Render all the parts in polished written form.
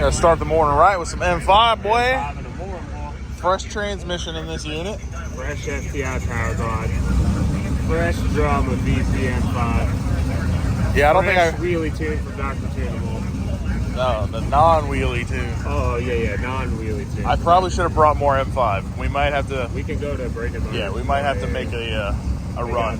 Gonna start the morning right with some M5, boy. M5 in the morning, boy. Fresh transmission in this unit. Fresh STI power glide. Fresh drum of VCM5. Yeah, I don't think I... wheelie tune from Dr.TuneEmAll. No, the non-wheelie tune. Oh, yeah, non-wheelie tune. I probably should have brought more M5. We might have to... We can go to Bradenton. Yeah, we might have to make a run.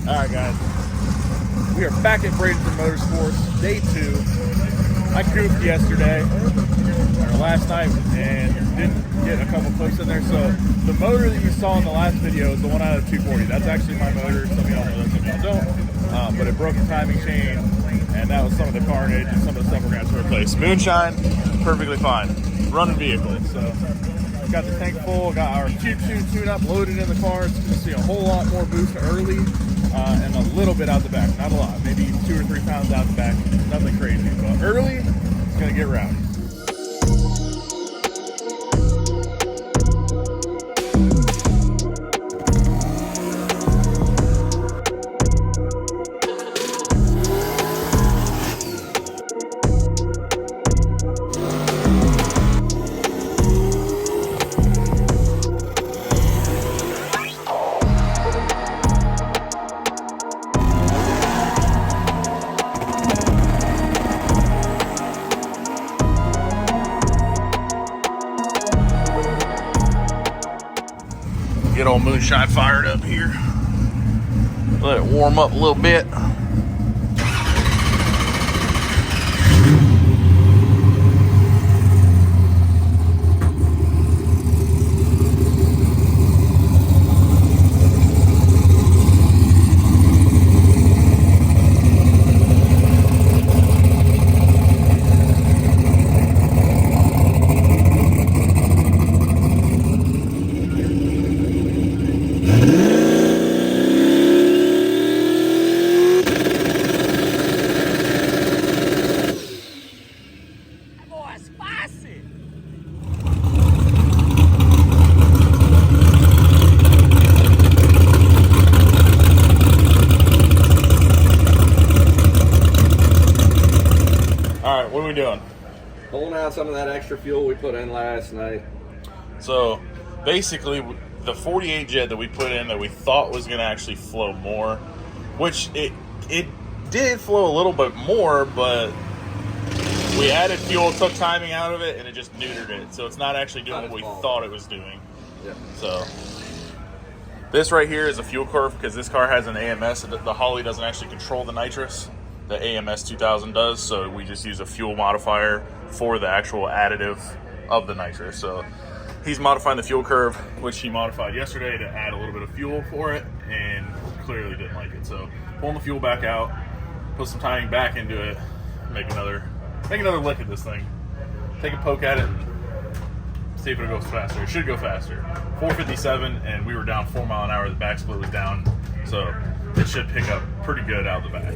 Alright, guys. We are back at Bradenton Motorsports, day 2. I cooped yesterday, or last night, and didn't get a couple clips in there. So the motor that you saw in the last video is the one out of the 240. That's actually my motor. Some of y'all know that, some of y'all don't. But it broke the timing chain, and that was some of the carnage and some of the stuff we're going to have to replace. Moonshine, perfectly fine. Running vehicle. So got the tank full, got our Q2 tune-up loaded in the car. It's going to see a whole lot more boost early. And a little bit out the back, not a lot, maybe 2 or 3 pounds out the back, nothing crazy, but early, it's gonna get rowdy. Get old Moonshine fired up here. Let it warm up a little bit. Alright, what are we doing? Pulling out some of that extra fuel we put in last night. So, basically, the 48 jet that we put in that we thought was going to actually flow more, which it did flow a little bit more, but we added fuel, took timing out of it, and it just neutered it. So it's not actually doing what we thought it was doing. Yeah. So, this right here is a fuel curve because this car has an AMS. The Holly doesn't actually control the nitrous. The AMS 2000 does, so we just use a fuel modifier for the actual additive of the nitrous. So he's modifying the fuel curve, which he modified yesterday to add a little bit of fuel for it, and clearly didn't like it. So pulling the fuel back out, put some timing back into it, make another lick at this thing, take a poke at it, and see if it goes faster. It should go faster. 457, and we were down 4 mile an hour. The back split was down, so it should pick up pretty good out the back.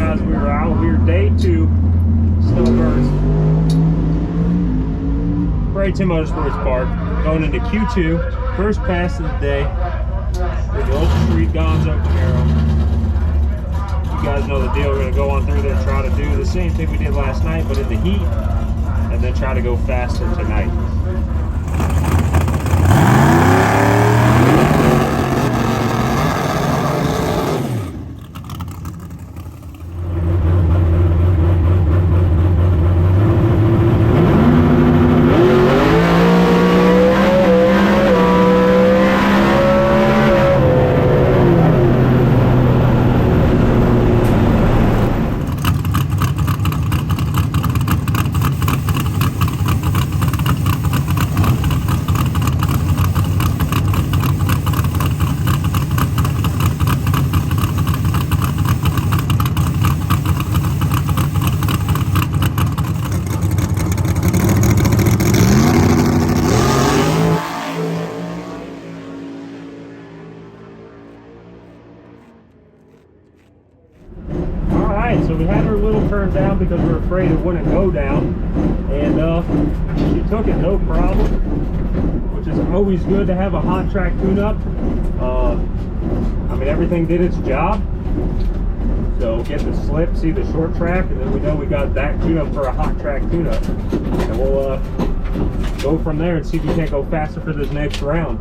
guys, we were out here day 2 snowbirds. Bradenton Motorsports Park, going into Q2, first pass of the day with the old street Gonzo Camaro. You guys know the deal. We're going to go on through there and try to do the same thing we did last night, but in the heat, and then try to go faster tonight. So we had her a little turned down because we were afraid it wouldn't go down, and she took it no problem, which is always good to have a hot track tune-up. I mean, everything did its job. So get the slip, see the short track, and then we know we got that tune-up for a hot track tune-up. And we'll go from there and see if we can't go faster for this next round.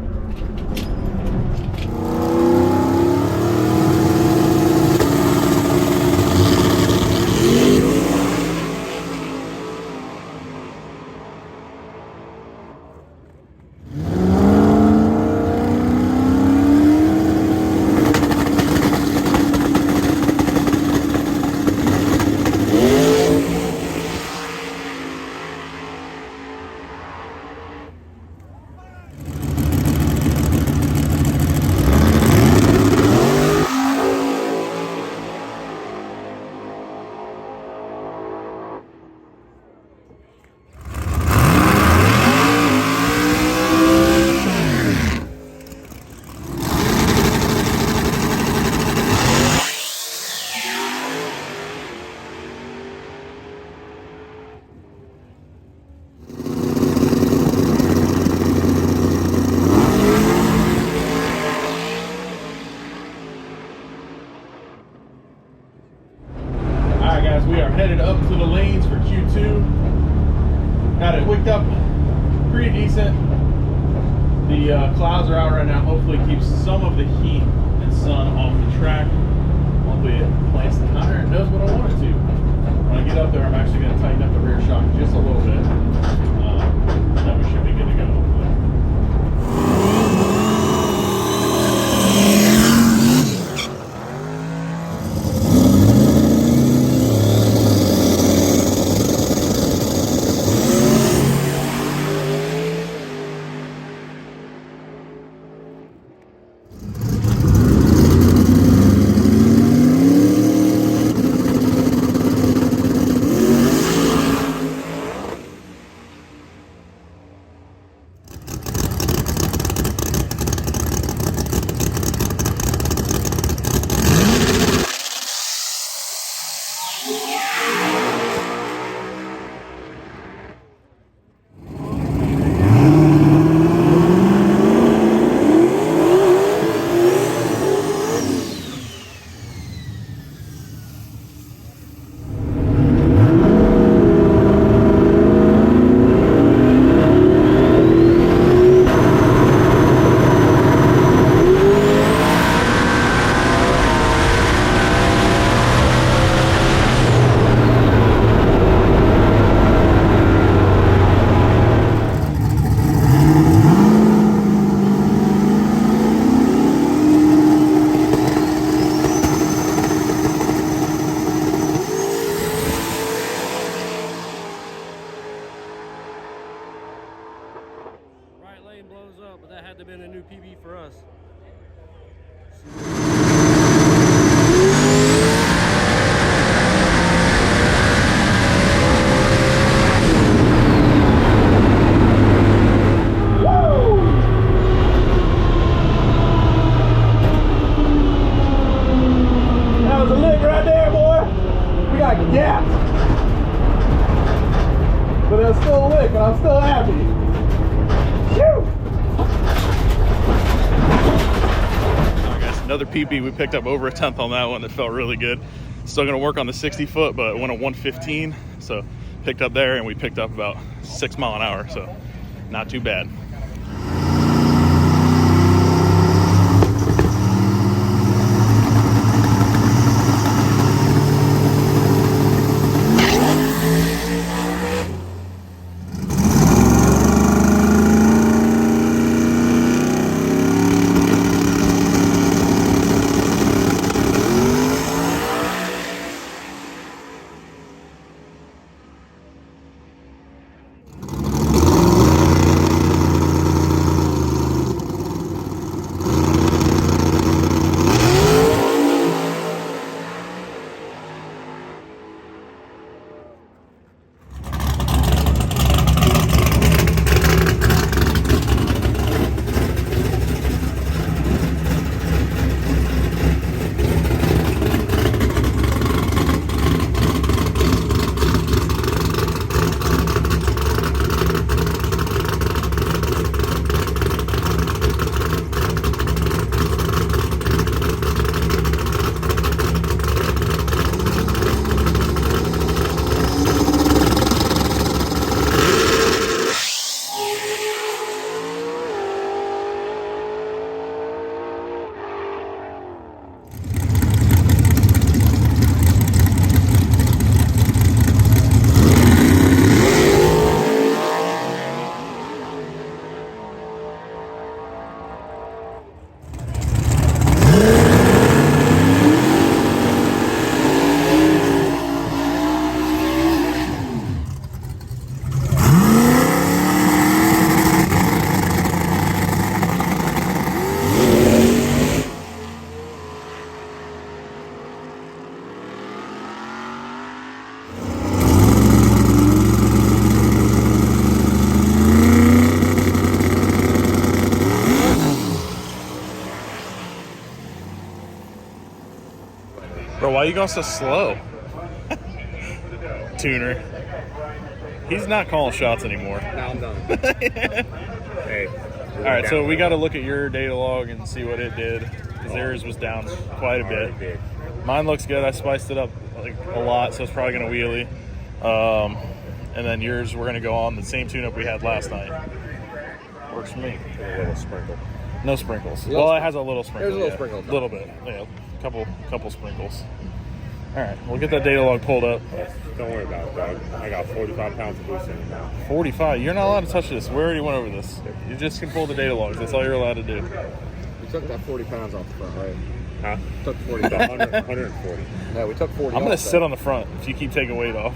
We are headed up to the lanes for Q2. Got it wicked up pretty decent. The clouds are out right now. Hopefully keeps some of the heat and sun off the track. Hopefully it plants the tire and does what I want it to. When I get up there, I'm actually going to tighten up the rear shock just a little bit. Then we should be good to go, hopefully. gas. But it's still a lick, and I'm still happy. Whew. Alright guys, another PP. We picked up over a 10th on that one. That felt really good. Still gonna work on the 60 foot, but it went a 115. So picked up there, and we picked up about 6 mile an hour. So not too bad. Bro, why you going so slow? Tuner. He's not calling shots anymore. Now I'm done. Hey. Alright, so we got to look at your data log and see what it did. Because theirs was down quite a bit. Mine looks good. I spiced it up like a lot, so it's probably going to wheelie. And then yours, we're going to go on the same tune-up we had last night. Works for me. A little sprinkle. No sprinkles. Well, it has a little sprinkle. There's a little sprinkle. A little bit. Yeah, couple sprinkles. All right, we'll get that data log pulled up. Don't worry about it, dog. I got 45 pounds of boost in it now. 45? You're not allowed to touch this. We already went over this. You just can pull the data logs. That's all you're allowed to do. We took that 40 pounds off the front, right? Huh? Took 40 About pounds. 140. Yeah, we took 40 I'm going off, to sit on the front if you keep taking weight off.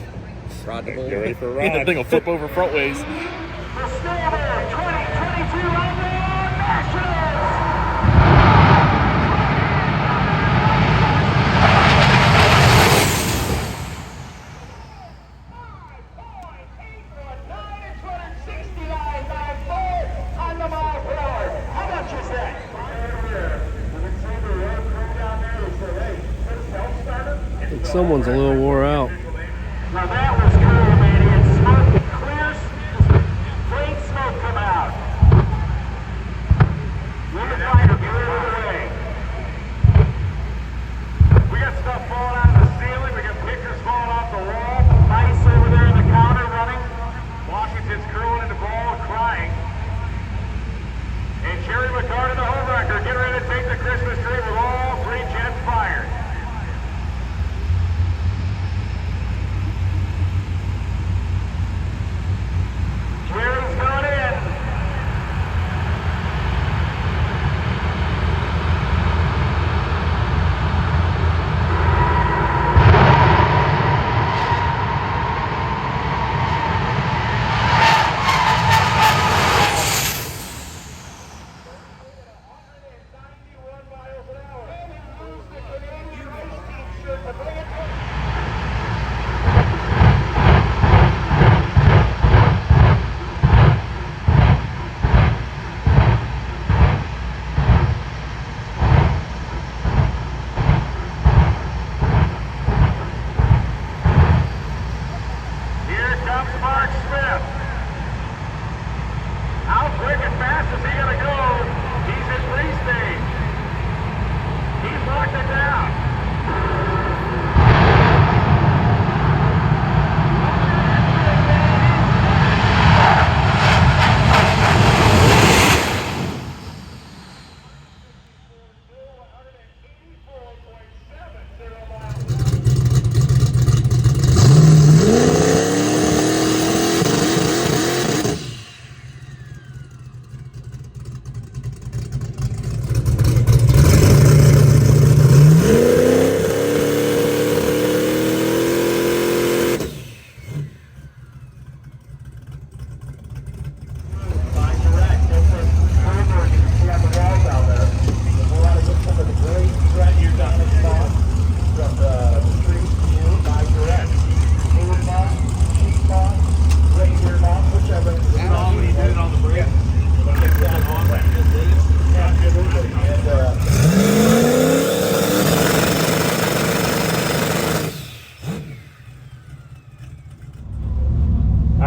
Rod the bull. Get ready for a That ride. thing will flip over front ways. The Snowbird 2022 Outlaw Nationals! On the mile per hour. How much is that? I think someone's a little wore out. Now that was cool, man. He had smoke, clear, plain smoke come out. Let the fighter get rid of the way. We got stuff falling out of the ceiling. We got pictures falling off the wall. Mice over there in the counter running. Washington's curling in the ball, crying. And Jerry McCarty, the home wrecker, getting ready to take the Christmas tree with all 3 jets fired.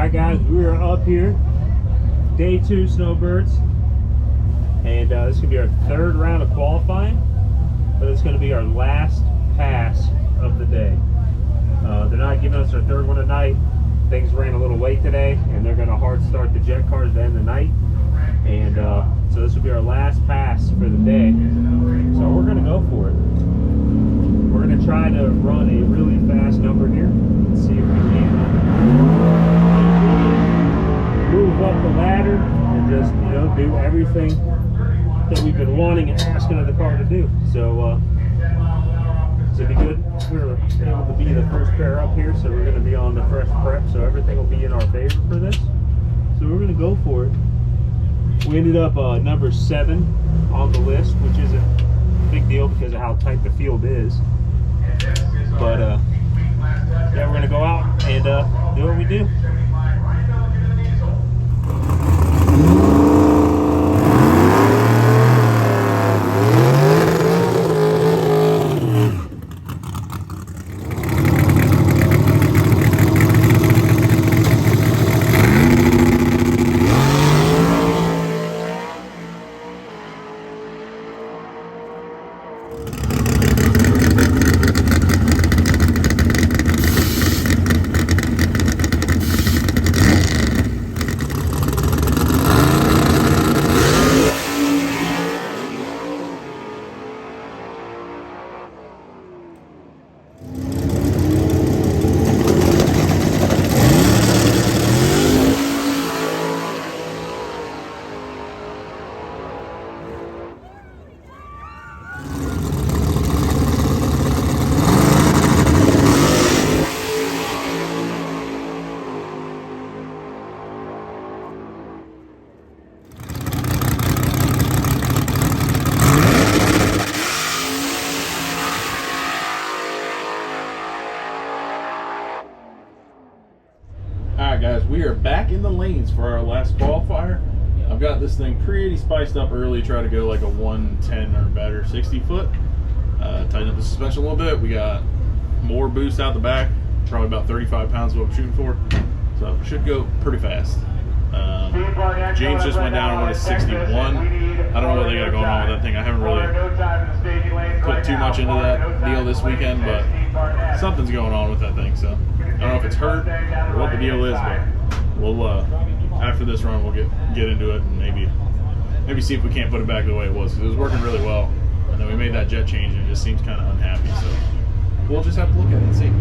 Alright guys, we are up here. Day 2 snowbirds. And this is going to be our 3rd round of qualifying. But it's going to be our last pass of the day. They're not giving us our 3rd one tonight. Things ran a little late today, and they're going to hard start the jet cars to end the night. And so this will be our last pass for the day. So we're going to go for it. We're going to try to run a really fast number here. Let's see if we can move up the ladder and just, you know, do everything that we've been wanting and asking of the car to do. So it'll be good. We're able to be the first pair up here, so we're going to be on the fresh prep, so everything will be in our favor for this. So we're going to go for it. We ended up number 7 on the list, which isn't a big deal because of how tight the field is. But yeah, we're going to go out and do what we do. Alright guys, we are back in the lanes for our last qualifier. I've got this thing pretty spiced up early, try to go like a 110 or better 60 foot. Tighten up the suspension a little bit. We got more boost out the back, probably about 35 pounds is what I'm shooting for. So it should go pretty fast. James just went down and went to 61. I don't know what they got going on with that thing. I haven't really put too much into that deal this weekend, but something's going on with that thing. So I don't know if it's hurt or what the deal is, but we'll after this run we'll get into it and maybe see if we can't put it back the way it was, because it was working really well, and then we made that jet change and it just seems kind of unhappy. So we'll just have to look at it and see.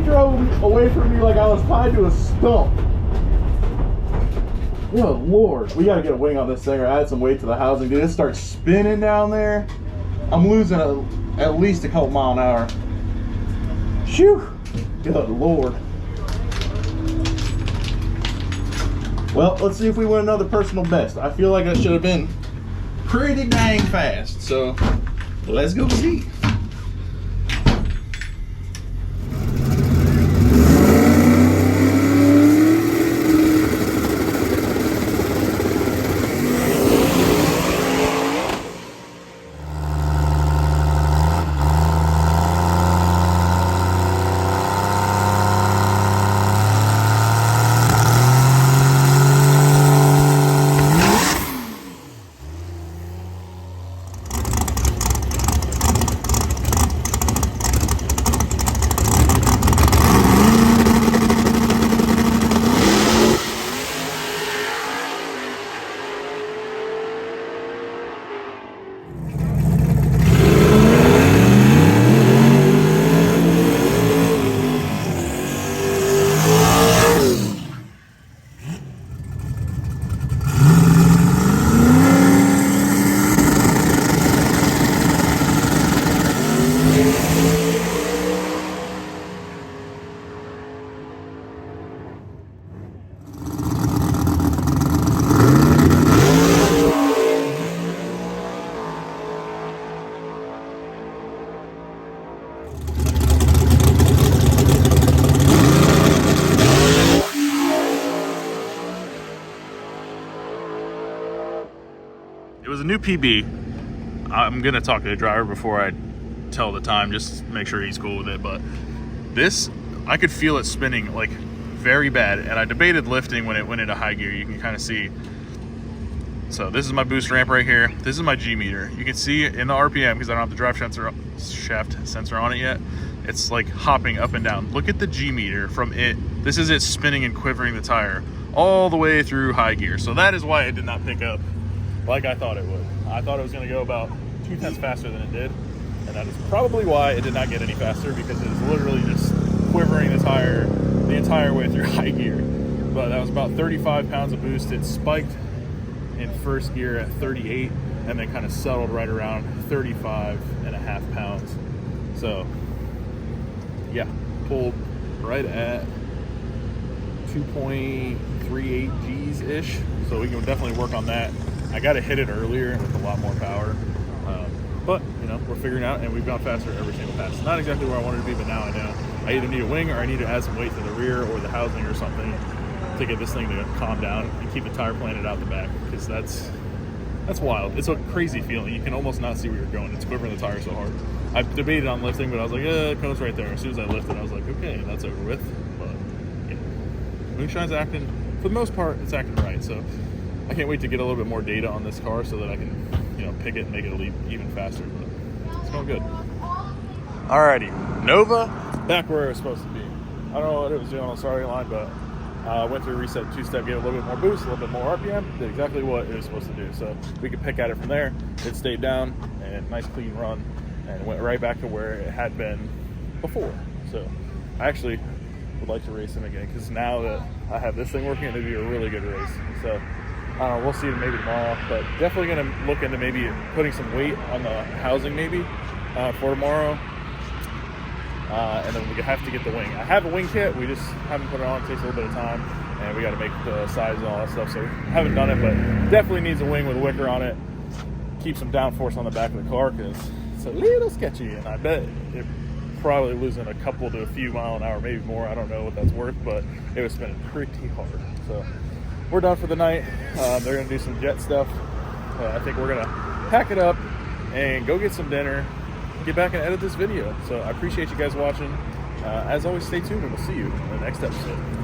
drove away from me like I was tied to a stump. Good Lord. We gotta get a wing on this thing or add some weight to the housing. Dude, it starts spinning down there. I'm losing at least a couple mile an hour. Phew. Good Lord. Well, let's see if we win another personal best. I feel like I should have been pretty dang fast. So let's go see. It was a new PB. I'm gonna talk to the driver before I tell the time, just to make sure he's cool with it. But this, I could feel it spinning like very bad, and I debated lifting when it went into high gear. You can kind of see. So this is my boost ramp right here. This is my G meter. You can see in the RPM, because I don't have the drive shaft sensor on it yet. It's like hopping up and down. Look at the G meter from it. This is it spinning and quivering the tire all the way through high gear. So that is why it did not pick up like I thought it would. I thought it was gonna go about 2 tenths faster than it did. And that is probably why it did not get any faster, because it is literally just quivering the tire the entire way through high gear. But that was about 35 pounds of boost. It spiked in first gear at 38 and then kind of settled right around 35.5 pounds. So yeah, pulled right at 2.38 G's ish. So we can definitely work on that. I got to hit it earlier with a lot more power. But, you know, we're figuring out, and we've gone faster every single pass. Not exactly where I wanted to be, but now I know. I either need a wing or I need to add some weight to the rear or the housing or something to get this thing to calm down and keep the tire planted out the back, because that's wild. It's a crazy feeling. You can almost not see where you're going. It's quivering the tire so hard. I debated on lifting, but I was like, it comes right there. As soon as I lifted, I was like, okay, that's over with. But, yeah. Moonshine's acting, for the most part, it's acting right. So I can't wait to get a little bit more data on this car so that I can, you know, pick it and make it even faster. But it's going good. Alrighty, Nova, back where it was supposed to be. I don't know what it was doing on the starting line, but went through reset 2-step, gave it a little bit more boost, a little bit more RPM, did exactly what it was supposed to do. So we could pick at it from there. It stayed down, and nice clean run, and went right back to where it had been before. So I actually would like to race him again, because now that I have this thing working, it'd be a really good race. So we'll see it maybe tomorrow, but definitely going to look into maybe putting some weight on the housing maybe for tomorrow. And then we have to get the wing. I have a wing kit, we just haven't put it on. It takes a little bit of time, and we got to make the size and all that stuff, so we haven't done it, but definitely needs a wing with a wicker on it. Keep some downforce on the back of the car, because it's a little sketchy, and I bet it probably losing a couple to a few mile an hour, maybe more. I don't know what that's worth, but it was spinning pretty hard. So we're done for the night. They're going to do some jet stuff. I think we're going to pack it up and go get some dinner, get back and edit this video. So I appreciate you guys watching. As always, stay tuned, and we'll see you in the next episode.